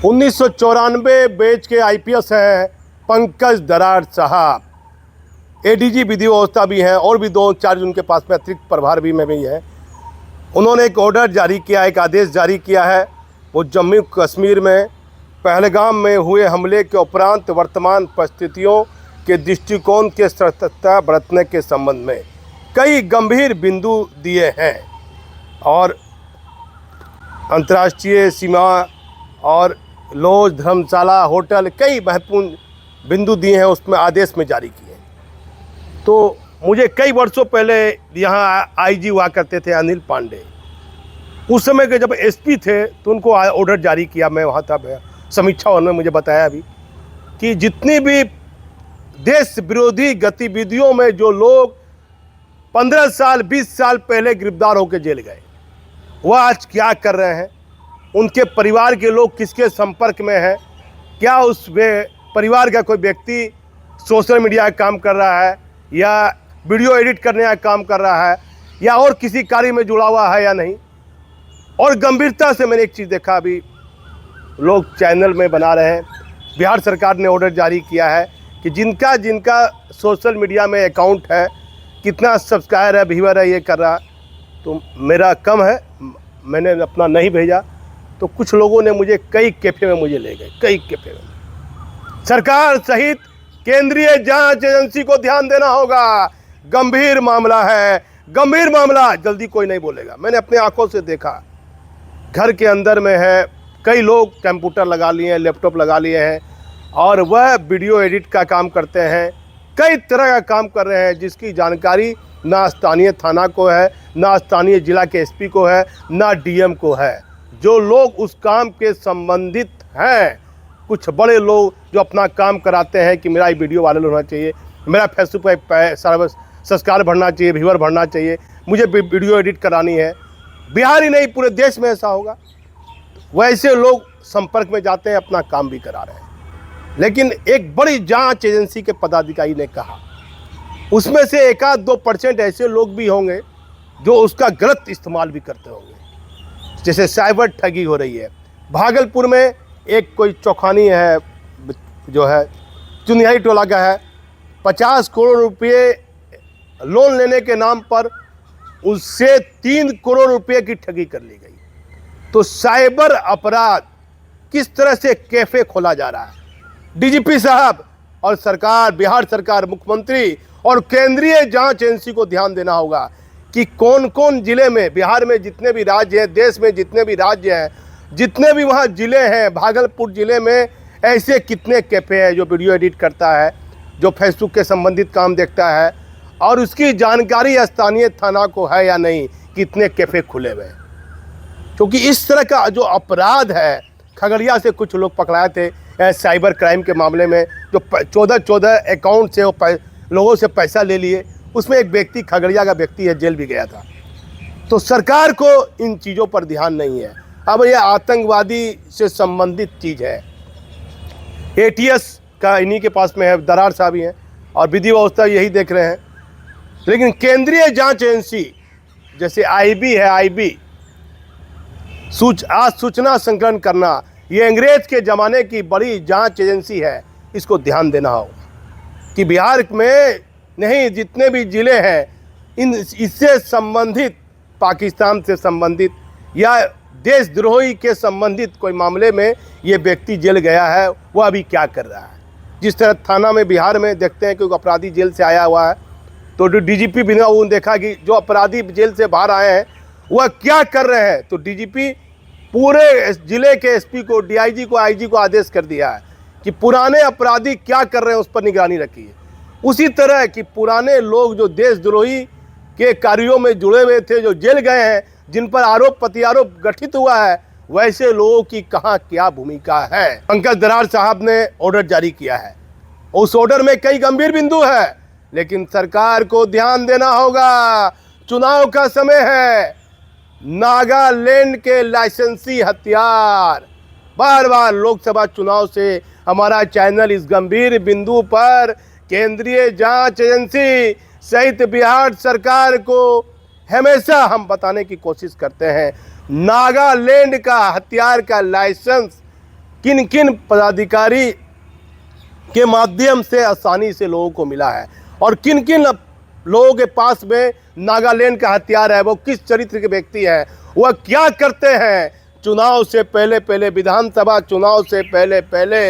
1994 batch के IPS हैं पंकज दरार साहब। एडीजी विधि व्यवस्था भी हैं और भी 2 चार्ज उनके पास में अतिरिक्त प्रभार में भी है। उन्होंने एक ऑर्डर जारी किया, एक आदेश जारी किया है। वो जम्मू कश्मीर में पहलगाम में हुए हमले के उपरांत वर्तमान परिस्थितियों के दृष्टिकोण के सतर्कता बरतने के संबंध में कई गंभीर बिंदु दिए हैं और अंतर्राष्ट्रीय सीमा और लॉज, धर्मशाला, होटल कई महत्वपूर्ण बिंदु दिए हैं, उसमें आदेश में जारी किए। तो मुझे कई वर्षों पहले यहाँ आईजी हुआ करते थे अनिल पांडे, उस समय के जब एसपी थे तो उनको ऑर्डर जारी किया। मैं वहाँ था, समीक्षा उन्होंने मुझे बताया भी कि जितनी भी देश विरोधी गतिविधियों में जो लोग 15 साल 20 साल पहले गिरफ्तार होकर जेल गए, वह आज क्या कर रहे हैं, उनके परिवार के लोग किसके संपर्क में हैं, क्या उस परिवार का कोई व्यक्ति सोशल मीडिया का काम कर रहा है या वीडियो एडिट करने का काम कर रहा है या और किसी कार्य में जुड़ा हुआ है या नहीं। और गंभीरता से मैंने एक चीज़ देखा, अभी लोग चैनल में बना रहे हैं। बिहार सरकार ने ऑर्डर जारी किया है कि जिनका जिनका सोशल मीडिया में अकाउंट है, कितना सब्सक्राइबर है, व्यूअर है, ये कर रहा, तो मेरा कम है, मैंने अपना नहीं भेजा। तो कुछ लोगों ने मुझे कई कैफ़े में मुझे ले गए, कई कैफ़े में। सरकार सहित केंद्रीय जांच एजेंसी को ध्यान देना होगा। गंभीर मामला है, गंभीर मामला, जल्दी कोई नहीं बोलेगा। मैंने अपने आंखों से देखा, घर के अंदर में है, कई लोग कंप्यूटर लगा लिए हैं, लैपटॉप लगा लिए हैं और वह वीडियो एडिट का काम करते हैं, कई तरह का काम कर रहे हैं जिसकी जानकारी ना स्थानीय थाना को है, ना स्थानीय जिला के एसपी को है, ना डीएम को है। जो लोग उस काम के संबंधित हैं, कुछ बड़े लोग जो अपना काम कराते हैं कि मेरा ये वीडियो वायरल होना चाहिए, मेरा फेसबुक पे सब्सक्राइबर बढ़ना चाहिए, व्यूअर बढ़ना चाहिए, मुझे वीडियो एडिट करानी है। बिहार ही नहीं, पूरे देश में ऐसा होगा। वैसे लोग संपर्क में जाते हैं, अपना काम भी करा रहे हैं। लेकिन एक बड़ी जांच एजेंसी के पदाधिकारी ने कहा, उसमें से 1-2% ऐसे लोग भी होंगे जो उसका गलत इस्तेमाल भी करते होंगे। जैसे साइबर ठगी हो रही है। भागलपुर में एक कोई चौखानी है, जो है चुनियाई टोला का है, 50 करोड़ रुपये लोन लेने के नाम पर उससे 3 करोड़ रुपये की ठगी कर ली गई। तो साइबर अपराध किस तरह से कैफे खोला जा रहा है। डीजीपी साहब और सरकार, बिहार सरकार, मुख्यमंत्री और केंद्रीय जांच एजेंसी को ध्यान देना होगा कि कौन कौन जिले में, बिहार में जितने भी राज्य हैं, देश में जितने भी राज्य हैं, जितने भी वहाँ जिले हैं, भागलपुर जिले में ऐसे कितने कैफे हैं जो वीडियो एडिट करता है, जो फेसबुक के संबंधित काम देखता है और उसकी जानकारी स्थानीय थाना को है या नहीं, कितने कैफे खुले हुए हैं। क्योंकि इस तरह का जो अपराध है, खगड़िया से कुछ लोग पकड़ाए थे साइबर क्राइम के मामले में, जो 14 अकाउंट से लोगों से पैसा ले लिए, उसमें एक व्यक्ति, खगड़िया का व्यक्ति है, जेल भी गया था। तो सरकार को इन चीज़ों पर ध्यान नहीं है। अब यह आतंकवादी से संबंधित चीज़ है। एटीएस का इन्हीं के पास में है, दरार साहब ही हैं और विधि व्यवस्था यही देख रहे हैं। लेकिन केंद्रीय जांच एजेंसी जैसे आईबी है, आईबी सूचना संकलन करना, ये अंग्रेज के ज़माने की बड़ी जांच एजेंसी है। इसको ध्यान देना होगा कि बिहार में नहीं, जितने भी ज़िले हैं, इससे संबंधित, पाकिस्तान से संबंधित या देशद्रोही के संबंधित कोई मामले में ये व्यक्ति जेल गया है, वह अभी क्या कर रहा है। जिस तरह थाना में बिहार में देखते हैं कि अपराधी जेल से आया हुआ है, तो डीजीपी बिना उन देखा कि जो अपराधी जेल से बाहर आए हैं वह क्या कर रहे हैं। तो डीजीपी पूरे जिले के एसपी को, डीआईजी को, आईजी को आदेश कर दिया है कि पुराने अपराधी क्या कर रहे हैं उस पर निगरानी रखिए। उसी तरह कि पुराने लोग जो देशद्रोही के कार्यों में जुड़े हुए थे, जो जेल गए हैं, जिन पर आरोप प्रत्यारोप गठित हुआ है, वैसे लोगों की कहाँ क्या भूमिका है। पंकज दरार साहब ने ऑर्डर जारी किया है, उस ऑर्डर में कई गंभीर बिंदु है, लेकिन सरकार को ध्यान देना होगा। चुनाव का समय है, नागालैंड के लाइसेंसी हथियार, बार बार लोकसभा चुनाव से हमारा चैनल इस गंभीर बिंदु पर केंद्रीय जांच एजेंसी सहित बिहार सरकार को हमेशा हम बताने की कोशिश करते हैं। नागालैंड का हथियार का लाइसेंस किन किन पदाधिकारी के माध्यम से आसानी से लोगों को मिला है और किन किन लोगों के पास में नागालैंड का हथियार है, वो किस चरित्र के व्यक्ति हैं, वह क्या करते हैं। चुनाव से पहले पहले, विधानसभा चुनाव से पहले पहले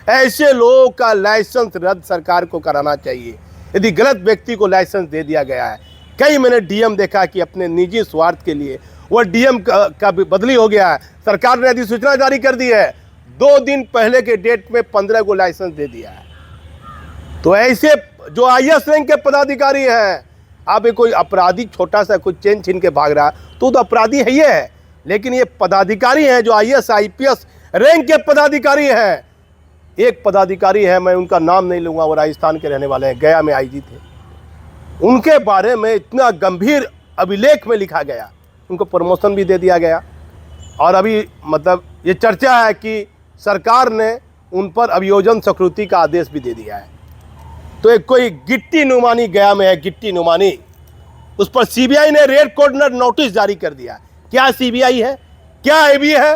ऐसे लोगों का लाइसेंस रद्द सरकार को कराना चाहिए। यदि गलत व्यक्ति को लाइसेंस दे दिया गया है, कई मैंने डीएम देखा कि अपने निजी स्वार्थ के लिए वह डीएम का भी बदली हो गया है। सरकार ने अधिसूचना जारी कर दी है, 2 दिन पहले के डेट में 15 को लाइसेंस दे दिया है। तो ऐसे जो आईएएस रैंक के पदाधिकारी हैं, अब कोई अपराधी छोटा सा कुछ चेन छीन के भाग रहा तो अपराधी है ये है, लेकिन ये पदाधिकारी हैं जो आईएएस आईपीएस रैंक के पदाधिकारी हैं। एक पदाधिकारी है, मैं उनका नाम नहीं लूँगा, वो राजस्थान के रहने वाले हैं, गया में आईजी थे। उनके बारे में इतना गंभीर अभिलेख में लिखा गया, उनको प्रमोशन भी दे दिया गया और अभी मतलब ये चर्चा है कि सरकार ने उन पर अभियोजन स्वीकृति का आदेश भी दे दिया है। तो एक कोई गिट्टी नुमानी गया में है, गिट्टी नुमानी, उस पर सीबीआई ने रेड कॉर्नर नोटिस जारी कर दिया। क्या सीबीआई है, क्या आईबी है,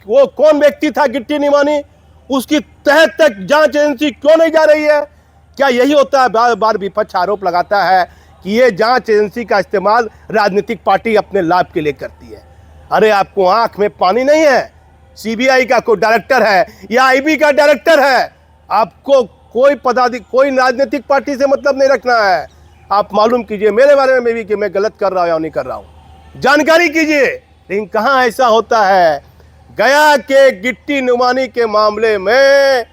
वो कौन व्यक्ति था गिट्टी नुमानी, उसकी तह तक जांच एजेंसी क्यों नहीं जा रही है। क्या यही होता है, बार बार विपक्ष आरोप लगाता है कि ये जांच एजेंसी का इस्तेमाल राजनीतिक पार्टी अपने लाभ के लिए करती है। अरे आपको आंख में पानी नहीं है, सीबीआई का कोई डायरेक्टर है या आईबी का डायरेक्टर है, आपको कोई राजनीतिक पार्टी से मतलब नहीं रखना है। आप मालूम कीजिए मेरे बारे में भी कि मैं गलत कर रहा हूं या नहीं कर रहा हूं, जानकारी कीजिए। लेकिन कहां ऐसा होता है। गया के गिट्टी नुमानी के मामले में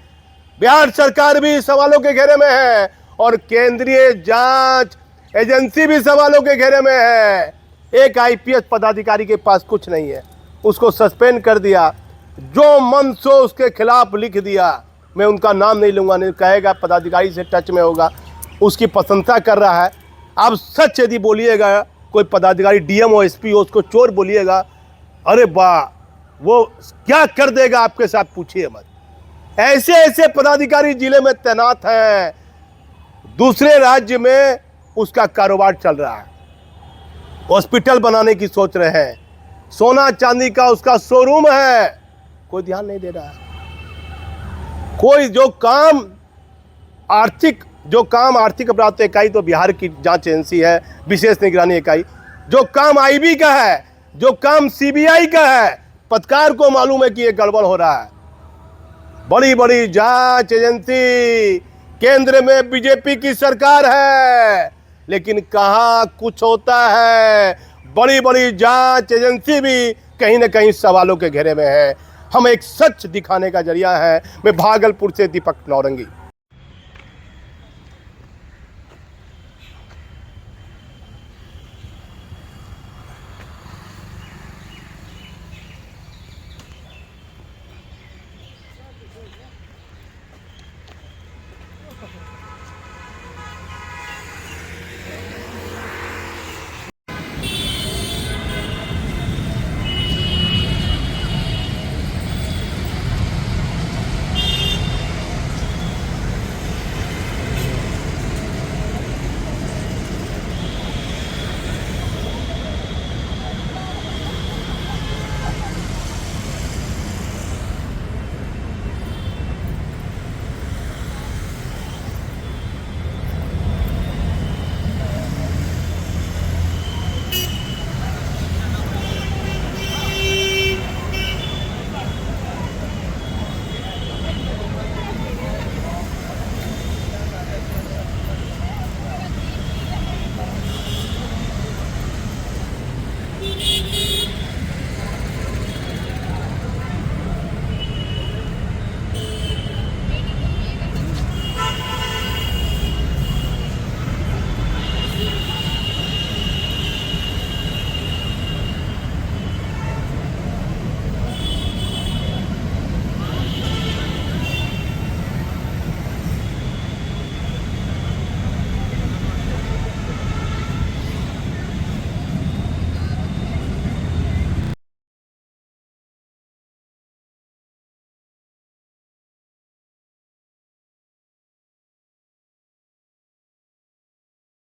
बिहार सरकार भी सवालों के घेरे में है और केंद्रीय जांच एजेंसी भी सवालों के घेरे में है। एक आईपीएस पदाधिकारी के पास कुछ नहीं है, उसको सस्पेंड कर दिया, जो मन सो उसके खिलाफ लिख दिया। मैं उनका नाम नहीं लूँगा, नहीं कहेगा पदाधिकारी से टच में होगा, उसकी प्रशंसा कर रहा है। आप सच यदि बोलिएगा, कोई पदाधिकारी डीएम हो एसपी हो, उसको चोर बोलिएगा, अरे वाह वो क्या कर देगा आपके साथ, पूछिए मत। ऐसे ऐसे पदाधिकारी जिले में तैनात हैं, दूसरे राज्य में उसका कारोबार चल रहा है, हॉस्पिटल बनाने की सोच रहे हैं, सोना चांदी का उसका शोरूम है, कोई ध्यान नहीं दे रहा है। कोई जो काम आर्थिक अपराध इकाई तो बिहार की जांच एजेंसी है, विशेष निगरानी इकाई, जो काम आईबी का है, जो काम सीबीआई का है, पत्रकार को मालूम है कि ये गड़बड़ हो रहा है। बड़ी बड़ी जांच एजेंसी, केंद्र में बीजेपी की सरकार है, लेकिन कहाँ कुछ होता है। बड़ी बड़ी जांच एजेंसी भी कहीं ना कहीं सवालों के घेरे में है। हम एक सच दिखाने का जरिया है। मैं भागलपुर से दीपक नौरंगी।